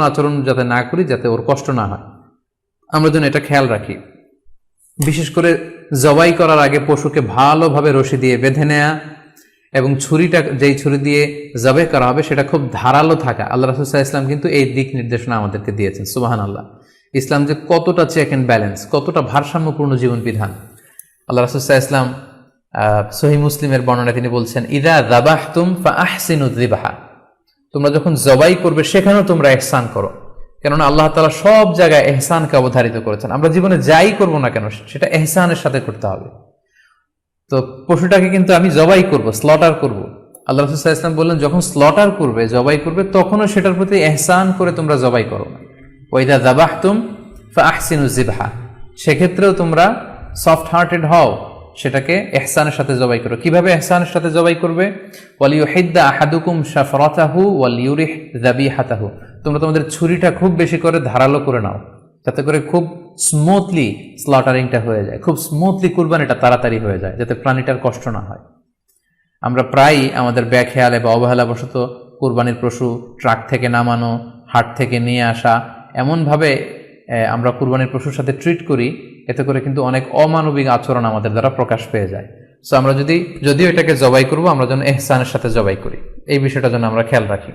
আচরণ যাতে না করি, যাতে ওর কষ্ট না হয়, আমরা যেন এটা খেয়াল রাখি। বিশেষ করে জবাই করার আগে পশুকে ভালোভাবে রশি দিয়ে বেঁধে নেয়া এবং ছুরিটা যেই ছুরি দিয়ে জবাই করা হবে সেটা খুব ধারালো থাকা। আল্লাহ রাসূল সাল্লাল্লাহু আলাইহি ওয়াসাল্লাম কিন্তু এই দিক নির্দেশনা আমাদেরকে দিয়েছেন। সুবহানাল্লাহ। ইসলাম যে কতটা চেক অ্যান্ড ব্যালেন্স, কতটা ভারসাম্যপূর্ণ জীবন বিধান। আল্লাহ রাসূল সাল্লাল্লাহু আলাইহি ওয়াসাল্লাম সহিহ মুসলিমের বর্ণনায় তিনি বলছেন, ইযা যাবাহতুম ফাআহসিনুয যিবহা, তোমরা যখন জবাই করবে সেখানেও তোমরা ইহসান করো। কেননা আল্লাহ তাআলা সব জায়গায় ইহসানকে অবধারিত করেছেন। আমরা জীবনে যাই করব না কেন সেটা ইহসানের সাথে করতে হবে। তো পশুটাকে কিন্তু আমি জবাই করব, স্লটার করব। আল্লাহ রাসূল সাল্লাল্লাহু আলাইহি ওয়াসাল্লাম বললেন, যখন স্লটার করবে, জবাই করবে, তখনও সেটার প্রতি ইহসান করে তোমরা জবাই করো না। ওয়া ইযা যাবাহতুম ফাআহসিনুয যিবহা, সেক্ষেত্রেও তোমরা সফট হার্টেড হও, সেটাকে ইহসানের সাথে জবাই করো। কিভাবে ইহসানের সাথে জবাই করবে? ওয়ালিয়ুহিদ্দা আহাদুকুম শাফরাতাহু ওয়ালিয়ুরিহ যাবিহাতাহু, তোমরা তোমাদের ছুরিটা খুব বেশি করে ধারালো করে নাও, যাতে করে খুব স্মুথলি স্লটারিংটা হয়ে যায়, খুব স্মুথলি কুরবানিটা তাড়াতাড়ি হয়ে যায়, যাতে প্রাণীটার কষ্ট না হয়। আমরা প্রায়ই আমাদের বেখেয়ালে বা অবহেলাবশত কুরবানির পশু ট্রাক থেকে নামানো, হাট থেকে নিয়ে আসা, এমনভাবে আমরা কুরবানির পশুর সাথে ট্রিট করি, এতে করে কিন্তু অনেক অমানবিক আচরণ আমাদের দ্বারা প্রকাশ পেয়ে যায়। সো আমরা যদিও এটাকে জবাই করবো, আমরা যেন ইহসানের সাথে জবাই করি, এই বিষয়টা যেন আমরা খেয়াল রাখি।